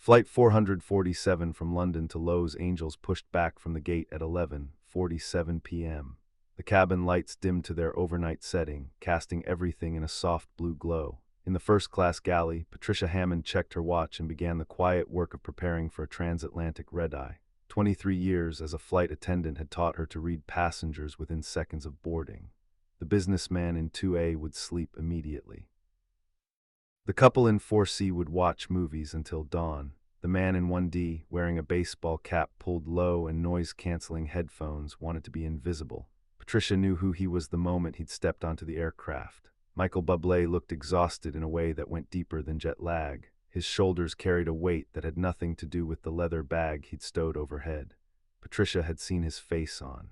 Flight 447 from London to Los Angeles pushed back from the gate at 11:47 p.m. The cabin lights dimmed to their overnight setting, casting everything in a soft blue glow. In the first-class galley, Patricia Hammond checked her watch and began the quiet work of preparing for a transatlantic red-eye. 23 years as a flight attendant had taught her to read passengers within seconds of boarding. The businessman in 2A would sleep immediately. The couple in 4C would watch movies until dawn. The man in 1D, wearing a baseball cap pulled low and noise-canceling headphones, wanted to be invisible. Patricia knew who he was the moment he'd stepped onto the aircraft. Michael Bublé looked exhausted in a way that went deeper than jet lag. His shoulders carried a weight that had nothing to do with the leather bag he'd stowed overhead. Patricia had seen his face on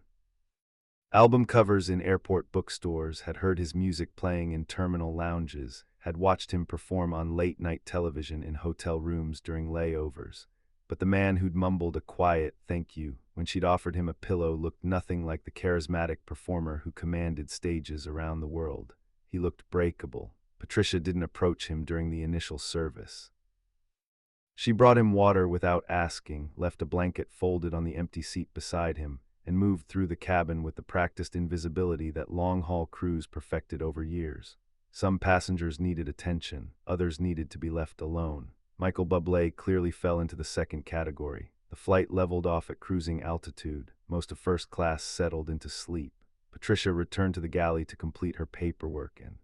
album covers in airport bookstores, had heard his music playing in terminal lounges, had watched him perform on late-night television in hotel rooms during layovers. But the man who'd mumbled a quiet "thank you" when she'd offered him a pillow looked nothing like the charismatic performer who commanded stages around the world. He looked breakable. Patricia didn't approach him during the initial service. She brought him water without asking, left a blanket folded on the empty seat beside him, and moved through the cabin with the practiced invisibility that long-haul crews perfected over years. Some passengers needed attention, others needed to be left alone. Michael Bublé clearly fell into the second category. The flight leveled off at cruising altitude. Most of first class settled into sleep. Patricia returned to the galley to complete her paperwork and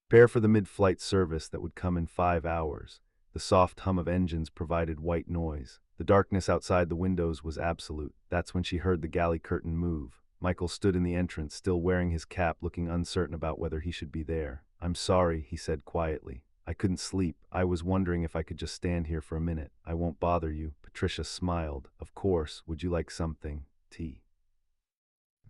prepare for the mid-flight service that would come in 5 hours. The soft hum of engines provided white noise. The darkness outside the windows was absolute. That's when she heard the galley curtain move. Michael stood in the entrance, still wearing his cap, looking uncertain about whether he should be there. "I'm sorry," he said quietly. "I couldn't sleep. I was wondering if I could just stand here for a minute. I won't bother you." Patricia smiled. "Of course. Would you like something? Tea?"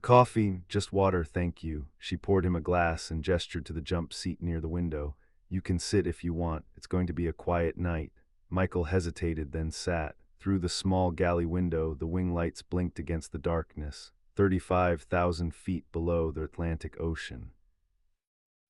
"Coffee, just water, thank you." She poured him a glass and gestured to the jump seat near the window. "You can sit if you want. It's going to be a quiet night." Michael hesitated, then sat. Through the small galley window, the wing lights blinked against the darkness. 35,000 feet below the Atlantic Ocean.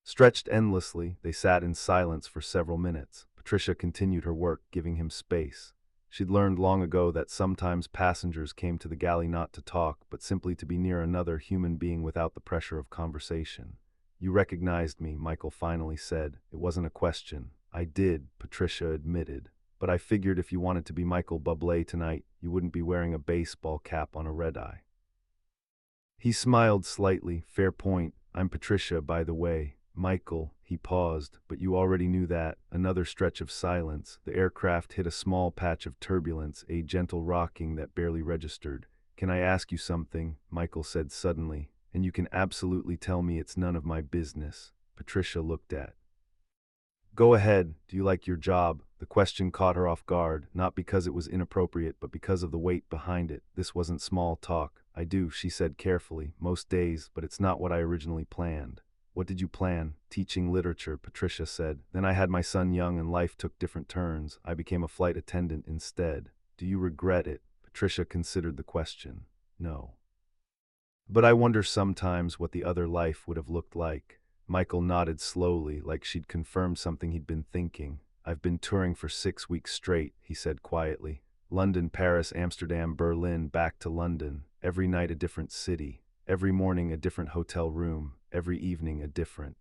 Stretched endlessly, they sat in silence for several minutes. Patricia continued her work, giving him space. She'd learned long ago that sometimes passengers came to the galley not to talk, but simply to be near another human being without the pressure of conversation. "You recognized me," Michael finally said. "It wasn't a question." "I did," Patricia admitted. "But I figured if you wanted to be Michael Bublé tonight, you wouldn't be wearing a baseball cap on a red-eye." He smiled slightly. "Fair point. I'm Patricia, by the way." "Michael," he paused, "but you already knew that." Another stretch of silence. The aircraft hit a small patch of turbulence, a gentle rocking that barely registered. "Can I ask you something?" Michael said suddenly. "And you can absolutely tell me it's none of my business." Patricia looked at. "Go ahead. Do you like your job?" The question caught her off guard, not because it was inappropriate, but because of the weight behind it. This wasn't small talk. "I do," she said carefully, "most days, but it's not what I originally planned." "What did you plan?" "Teaching literature," Patricia said. "Then I had my son young and life took different turns. I became a flight attendant instead." "Do you regret it?" Patricia considered the question. "No. But I wonder sometimes what the other life would have looked like." Michael nodded slowly, like she'd confirmed something he'd been thinking. "I've been touring for 6 weeks straight," he said quietly. "London, Paris, Amsterdam, Berlin, back to London. Every night a different city. Every morning a different hotel room. Every evening a different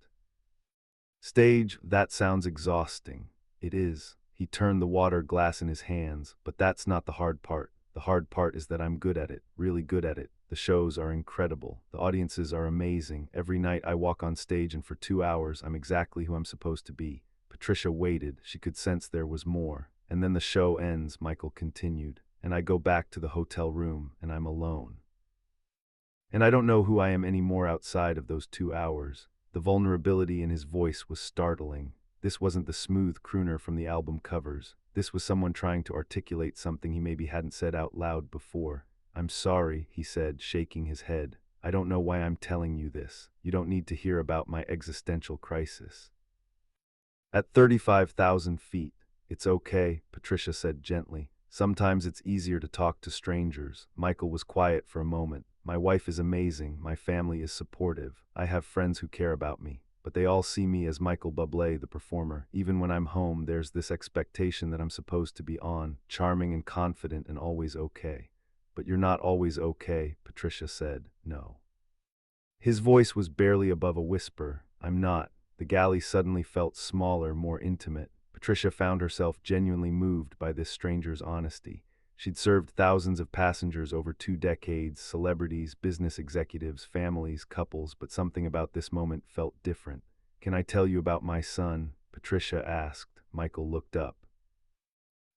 stage." "That sounds exhausting." "It is." He turned the water glass in his hands. "But that's not the hard part. The hard part is that I'm good at it, really good at it. The shows are incredible. The audiences are amazing. Every night I walk on stage and for 2 hours I'm exactly who I'm supposed to be." Patricia waited. She could sense there was more. "And then the show ends," Michael continued, "and I go back to the hotel room and I'm alone. And I don't know who I am anymore outside of those 2 hours." The vulnerability in his voice was startling. This wasn't the smooth crooner from the album covers. This was someone trying to articulate something he maybe hadn't said out loud before. "I'm sorry," he said, shaking his head. "I don't know why I'm telling you this. You don't need to hear about my existential crisis." At 35,000 feet, "It's okay," Patricia said gently. "Sometimes it's easier to talk to strangers." Michael was quiet for a moment. "My wife is amazing. My family is supportive. I have friends who care about me. but they all see me as Michael Bublé, the performer. Even when I'm home, there's this expectation that I'm supposed to be on, charming and confident and always okay. But you're not always okay, Patricia said. No. His voice was barely above a whisper. I'm not. The galley suddenly felt smaller, more intimate. Patricia found herself genuinely moved by this stranger's honesty. She'd served thousands of passengers over 2 decades, celebrities, business executives, families, couples, but something about this moment felt different. Can I tell you about my son? Patricia asked. Michael looked up.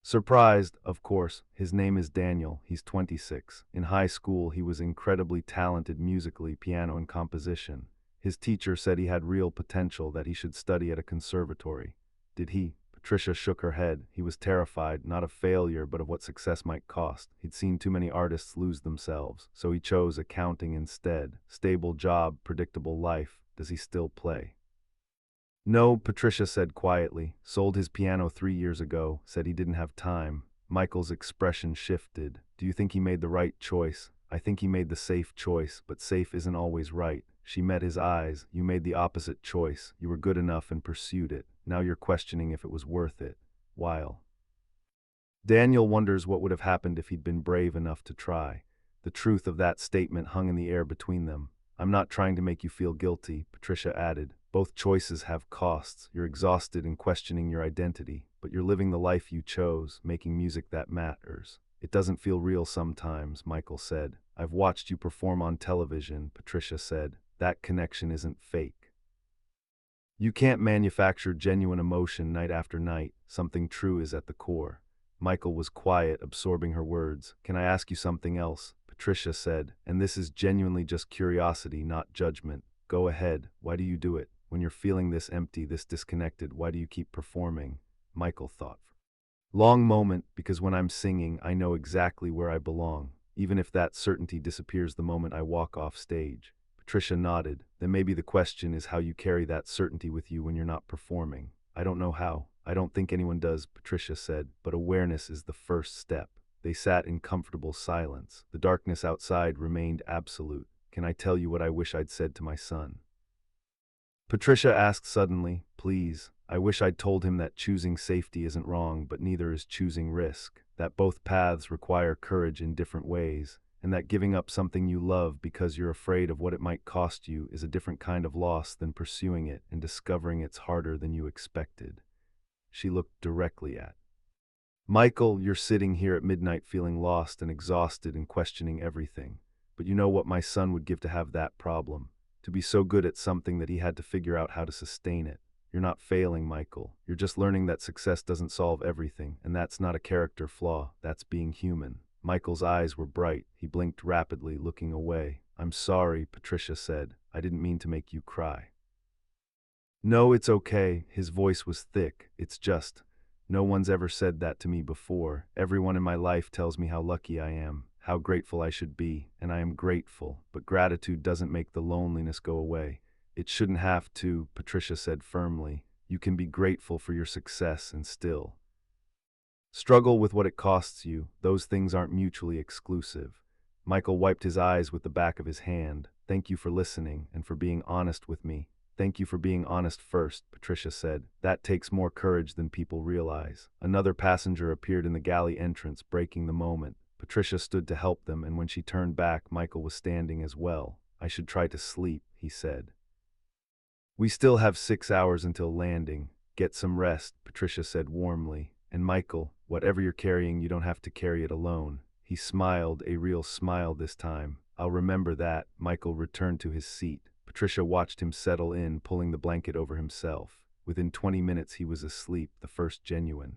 Surprised, of course. His name is Daniel. He's 26. In high school, he was incredibly talented musically, piano and composition. His teacher said he had real potential, that he should study at a conservatory. Did he? Patricia shook her head. He was terrified, not of failure, but of what success might cost. He'd seen too many artists lose themselves, so he chose accounting instead. Stable job, predictable life. Does he still play? No, Patricia said quietly. Sold his piano 3 years ago, said he didn't have time. Michael's expression shifted. Do you think he made the right choice? I think he made the safe choice, but safe isn't always right. She met his eyes. You made the opposite choice. You were good enough and pursued it. Now you're questioning if it was worth it. While Daniel wonders what would have happened if he'd been brave enough to try. The truth of that statement hung in the air between them. I'm not trying to make you feel guilty, Patricia added. Both choices have costs. You're exhausted and questioning your identity, but you're living the life you chose, making music that matters. It doesn't feel real sometimes, Michael said. I've watched you perform on television, Patricia said. That connection isn't fake. You can't manufacture genuine emotion night after night. Something true is at the core. Michael was quiet, absorbing her words. Can I ask you something else? Patricia said, and this is genuinely just curiosity, not judgment. Go ahead. Why do you do it? When you're feeling this empty, this disconnected, why do you keep performing? Michael thought. Long moment, because when I'm singing, I know exactly where I belong, even if that certainty disappears the moment I walk off stage. Patricia nodded. Then maybe the question is how you carry that certainty with you when you're not performing. I don't know how. I don't think anyone does, Patricia said, but awareness is the first step. They sat in comfortable silence. The darkness outside remained absolute. Can I tell you what I wish I'd said to my son? Patricia asked suddenly. Please. I wish I'd told him that choosing safety isn't wrong, but neither is choosing risk. That both paths require courage in different ways, and that giving up something you love because you're afraid of what it might cost you is a different kind of loss than pursuing it and discovering it's harder than you expected. She looked directly at Michael. You're sitting here at midnight feeling lost and exhausted and questioning everything. But you know what my son would give to have that problem? To be so good at something that he had to figure out how to sustain it. You're not failing, Michael. You're just learning that success doesn't solve everything, and that's not a character flaw. That's being human. Michael's eyes were bright. He blinked rapidly, looking away. I'm sorry, Patricia said. I didn't mean to make you cry. No, it's okay. His voice was thick. It's just, no one's ever said that to me before. Everyone in my life tells me how lucky I am, how grateful I should be, and I am grateful, but gratitude doesn't make the loneliness go away. It shouldn't have to, Patricia said firmly. You can be grateful for your success and still struggle with what it costs you. Those things aren't mutually exclusive. Michael wiped his eyes with the back of his hand. Thank you for listening and for being honest with me. Thank you for being honest first, Patricia said. That takes more courage than people realize. Another passenger appeared in the galley entrance, breaking the moment. Patricia stood to help them, and when she turned back, Michael was standing as well. I should try to sleep, he said. We still have 6 hours until landing. Get some rest, Patricia said warmly. And Michael, whatever you're carrying, you don't have to carry it alone. He smiled, a real smile this time. I'll remember that. Michael returned to his seat. Patricia watched him settle in, pulling the blanket over himself. Within 20 minutes he was asleep, the first genuine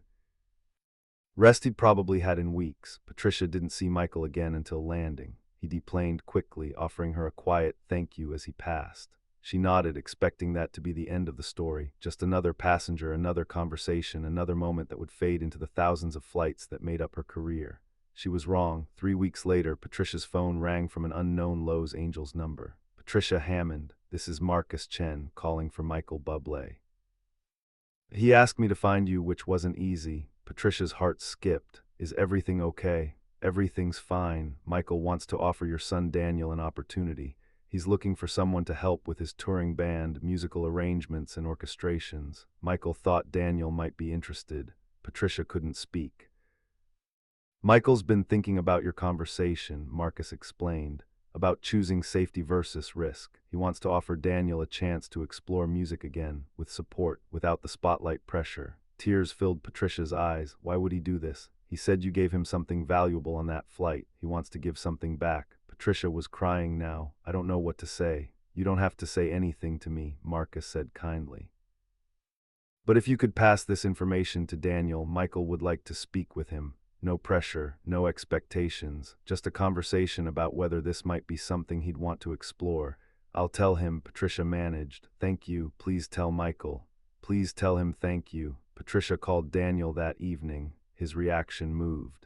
rest he'd probably had in weeks. Patricia didn't see Michael again until landing. He deplaned quickly, offering her a quiet thank you as he passed. She nodded, expecting that to be the end of the story. Just another passenger, another conversation, another moment that would fade into the thousands of flights that made up her career. She was wrong. 3 weeks later, Patricia's phone rang from an unknown Los Angeles number. Patricia Hammond, this is Marcus Chen, calling for Michael Bublé. He asked me to find you, which wasn't easy. Patricia's heart skipped. Is everything okay? Everything's fine. Michael wants to offer your son Daniel an opportunity. He's looking for someone to help with his touring band, musical arrangements, and orchestrations. Michael thought Daniel might be interested. Patricia couldn't speak. Michael's been thinking about your conversation, Marcus explained, about choosing safety versus risk. He wants to offer Daniel a chance to explore music again, with support, without the spotlight pressure. Tears filled Patricia's eyes. Why would he do this? He said you gave him something valuable on that flight. He wants to give something back. Patricia was crying now. I don't know what to say. You don't have to say anything to me, Marcus said kindly. But if you could pass this information to Daniel, Michael would like to speak with him. No pressure, no expectations, just a conversation about whether this might be something he'd want to explore. I'll tell him, Patricia managed. Thank you, please tell Michael. Please tell him thank you. Patricia called Daniel that evening. His reaction moved.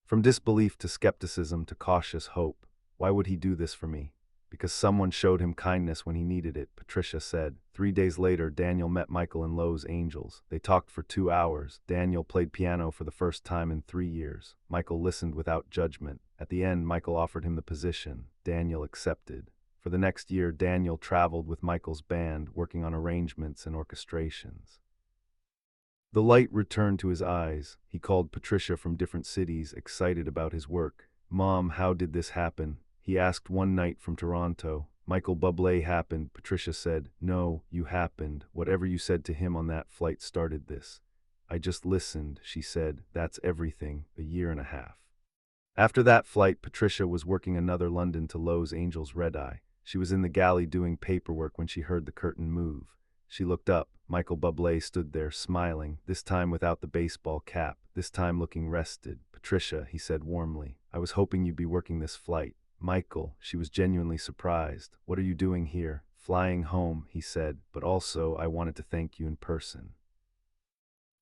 From disbelief to skepticism to cautious hope. Why would he do this for me? Because someone showed him kindness when he needed it, Patricia said. 3 days later, Daniel met Michael in Lowe's Angels. They talked for 2 hours. Daniel played piano for the first time in 3 years. Michael listened without judgment. At the end, Michael offered him the position. Daniel accepted. For the next year, Daniel traveled with Michael's band, working on arrangements and orchestrations. The light returned to his eyes. He called Patricia from different cities, excited about his work. Mom, how did this happen? He asked one night from Toronto. Michael Bublé happened, Patricia said. No, you happened. Whatever you said to him on that flight started this. I just listened, she said. That's everything. 1.5 years. After that flight, Patricia was working another London to Lowe's Angels red-eye. She was in the galley doing paperwork when she heard the curtain move. She looked up. Michael Bublé stood there, smiling, this time without the baseball cap, this time looking rested. Patricia, he said warmly, I was hoping you'd be working this flight. Michael, she was genuinely surprised. What are you doing here? Flying home, he said, but also I wanted to thank you in person.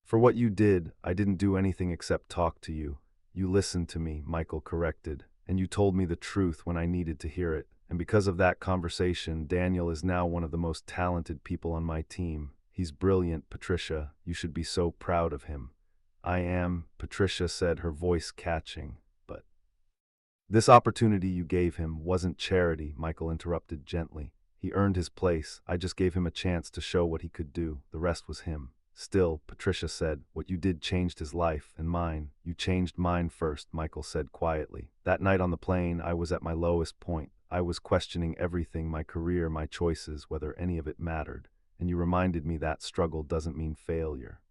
For what you did, I didn't do anything except talk to you. You listened to me, Michael corrected, and you told me the truth when I needed to hear it. And because of that conversation, Daniel is now one of the most talented people on my team. He's brilliant, Patricia. You should be so proud of him. I am, Patricia said, her voice catching. But this opportunity you gave him wasn't charity, Michael interrupted gently. He earned his place. I just gave him a chance to show what he could do. The rest was him. Still, Patricia said, what you did changed his life, and mine. You changed mine first, Michael said quietly. That night on the plane, I was at my lowest point. I was questioning everything, my career, my choices, whether any of it mattered. And you reminded me that struggle doesn't mean failure.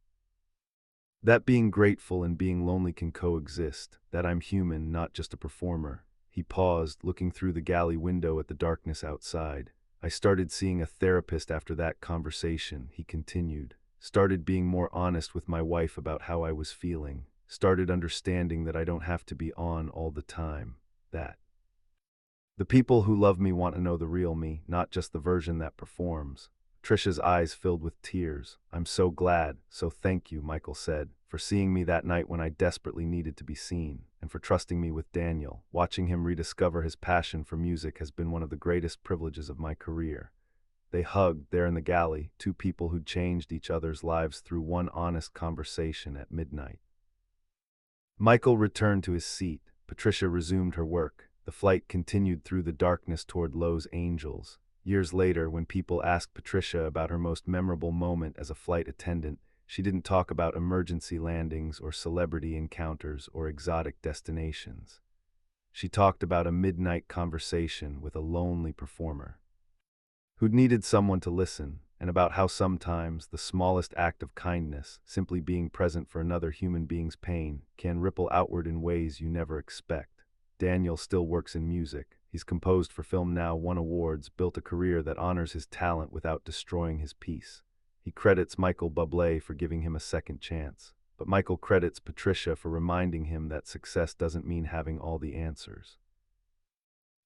That being grateful and being lonely can coexist, that I'm human, not just a performer. He paused, looking through the galley window at the darkness outside. I started seeing a therapist after that conversation, he continued. Started being more honest with my wife about how I was feeling. Started understanding that I don't have to be on all the time. That the people who love me want to know the real me, not just the version that performs. Patricia's eyes filled with tears. I'm so glad, so thank you, Michael said, for seeing me that night when I desperately needed to be seen, and for trusting me with Daniel. Watching him rediscover his passion for music has been one of the greatest privileges of my career. They hugged there in the galley, two people who'd changed each other's lives through one honest conversation at midnight. Michael returned to his seat. Patricia resumed her work. The flight continued through the darkness toward Lowe's Angels. Years later, when people asked Patricia about her most memorable moment as a flight attendant, she didn't talk about emergency landings or celebrity encounters or exotic destinations. She talked about a midnight conversation with a lonely performer who'd needed someone to listen, and about how sometimes the smallest act of kindness, simply being present for another human being's pain, can ripple outward in ways you never expect. Daniel still works in music. He's composed for film now, won awards, built a career that honors his talent without destroying his peace. He credits Michael Bublé for giving him a second chance. But Michael credits Patricia for reminding him that success doesn't mean having all the answers.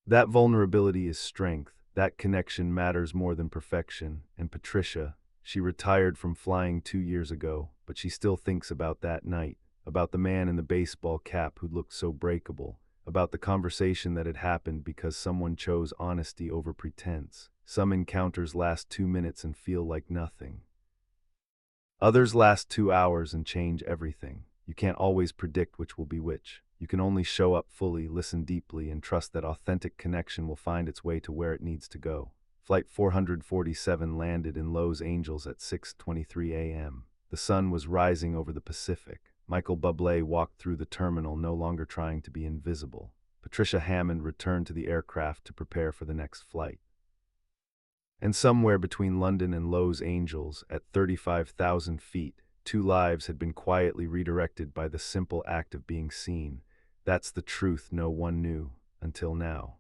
That vulnerability is strength. That connection matters more than perfection. And Patricia, she retired from flying 2 years ago, but she still thinks about that night, about the man in the baseball cap who looked so breakable, about the conversation that had happened because someone chose honesty over pretense. Some encounters last 2 minutes and feel like nothing. Others last 2 hours and change everything. You can't always predict which will be which. You can only show up fully, listen deeply, and trust that authentic connection will find its way to where it needs to go. Flight 447 landed in Los Angeles at 6:23 a.m. The sun was rising over the Pacific. Michael Bublé walked through the terminal, no longer trying to be invisible. Patricia Hammond returned to the aircraft to prepare for the next flight. And somewhere between London and Los Angeles, at 35,000 feet, two lives had been quietly redirected by the simple act of being seen. That's the truth no one knew until now.